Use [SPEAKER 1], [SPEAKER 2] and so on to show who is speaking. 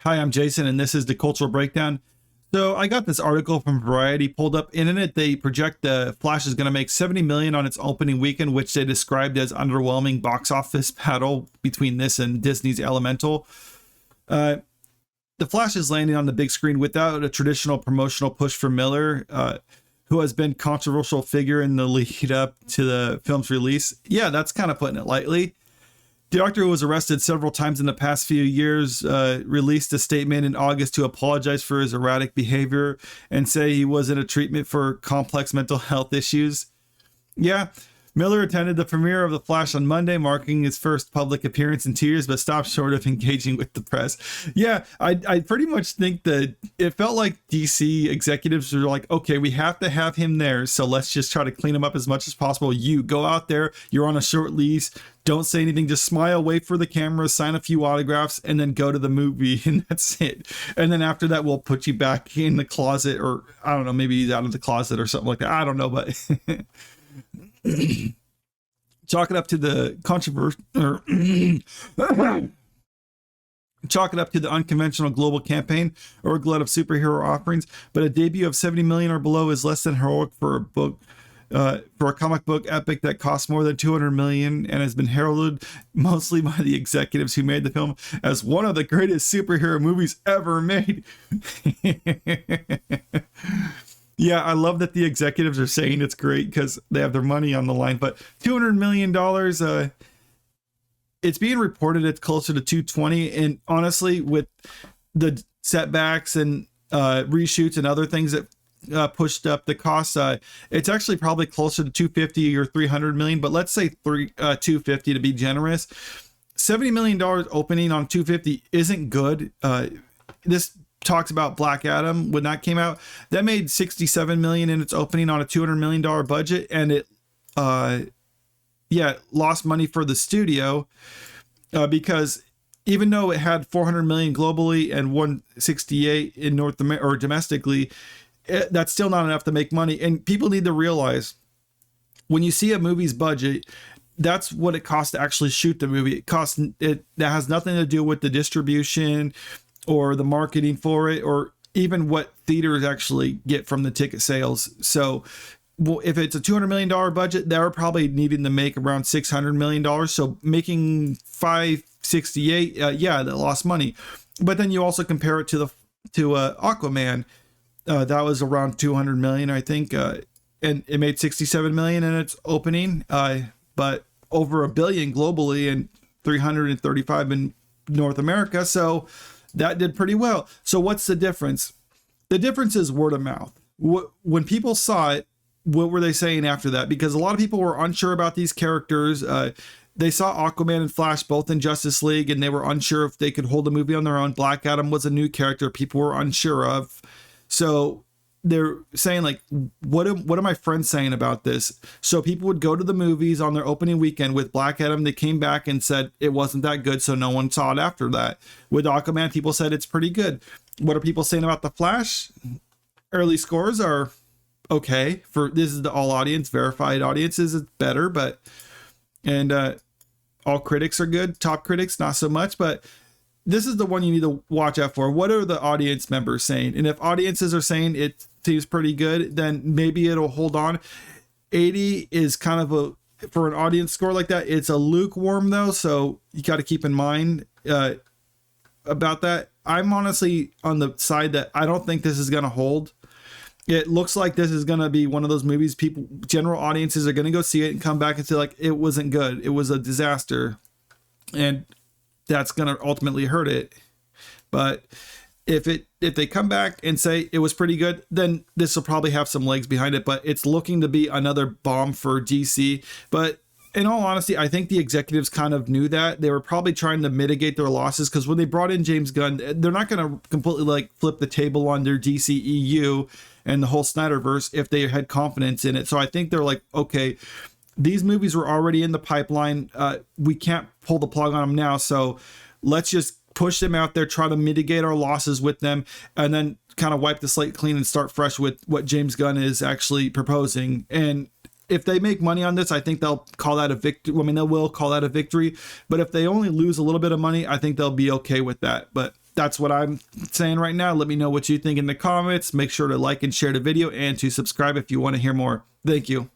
[SPEAKER 1] Hi, I'm Jason, and this is the Cultural Breakdown. So I got this article from Variety pulled up, and in it they project the Flash is going to make 70 million on its opening weekend, which they described as underwhelming box office battle between this and Disney's Elemental. Uh, the Flash is landing on the big screen without a traditional promotional push for Miller, who has been controversial figure in the lead up to the film's release. Yeah, that's kind of putting it lightly. The actor, who was arrested several times in the past few years, released a statement in August to apologize for his erratic behavior and say he was in a treatment for complex mental health issues. Yeah, Miller attended the premiere of The Flash on Monday, marking his first public appearance in 2 years, but stopped short of engaging with the press. Yeah, I pretty much think that it felt like DC executives were like, okay, we have to have him there, so let's just try to clean him up as much as possible. You go out there, you're on a short leash, don't say anything, just smile, wait for the camera, sign a few autographs, and then go to the movie, and that's it. And then after that, we'll put you back in the closet, or I don't know, maybe he's out of the closet or something like that. I don't know, but... chalk it up to the controversy, or chalk it up to the unconventional global campaign or a glut of superhero offerings. But a debut of 70 million or below is less than heroic for a book, for a comic book epic that costs more than 200 million and has been heralded mostly by the executives who made the film as one of the greatest superhero movies ever made. Yeah, I love that the executives are saying it's great because they have their money on the line. But $200 million, it's being reported it's closer to 220. And honestly, with the setbacks and reshoots and other things that pushed up the cost, it's actually probably closer to 250 or 300 million. But let's say 250 to be generous. $70 million opening on 250 isn't good. This talks about Black Adam when that came out, that made 67 million in its opening on a $200 million budget, and it lost money for the studio because even though it had 400 million globally and 168 in North America or domestically, that's still not enough to make money. And people need to realize when you see a movie's budget, that's what it costs to actually shoot the movie. That has nothing to do with the distribution or the marketing for it, or even what theaters actually get from the ticket sales. So if it's a $200 million budget, they're probably needing to make around $600 million. So making 568, they lost money. But then you also compare it to Aquaman. That was around 200 million, I think. And it made 67 million in its opening, but over $1 billion globally and 335 in North America. So that did pretty well. So what's the difference? The difference is word of mouth. When people saw it, what were they saying after that? Because a lot of people were unsure about these characters. They saw Aquaman and Flash both in Justice League, and they were unsure if they could hold a movie on their own. Black Adam was a new character people were unsure of. So they're saying, like, what are my friends saying about this? So people would go to the movies on their opening weekend with Black Adam. They came back and said it wasn't that good, so no one saw it after that. With Aquaman, people said it's pretty good. What are people saying about The Flash? Early scores are okay. For this is the all audience, verified audiences, it's better, but all critics are good. Top critics, not so much, but this is the one you need to watch out for. What are the audience members saying? And if audiences are saying it seems pretty good, then maybe it'll hold on. 80 is kind of for an audience score like that, it's a lukewarm though. So you got to keep in mind about that. I'm honestly on the side that I don't think this is going to hold. It looks like this is going to be one of those movies general audiences are going to go see it and come back and say, like, it wasn't good. It was a disaster. And that's going to ultimately hurt it. But if they come back and say it was pretty good, then this will probably have some legs behind it. But it's looking to be another bomb for DC. But in all honesty, I think the executives kind of knew that. They were probably trying to mitigate their losses, because when they brought in James Gunn, they're not going to completely like flip the table on their DCEU and the whole Snyderverse if they had confidence in it. So I think they're like, okay, these movies were already in the pipeline. We can't pull the plug on them now. So let's just push them out there, try to mitigate our losses with them, and then kind of wipe the slate clean and start fresh with what James Gunn is actually proposing. And if they make money on this, I think they'll call that a victory. I mean, they will call that a victory. But if they only lose a little bit of money, I think they'll be okay with that. But That's what I'm saying right now. Let me know what you think in the comments. Make sure to like and share the video and to subscribe if you want to hear more. Thank you.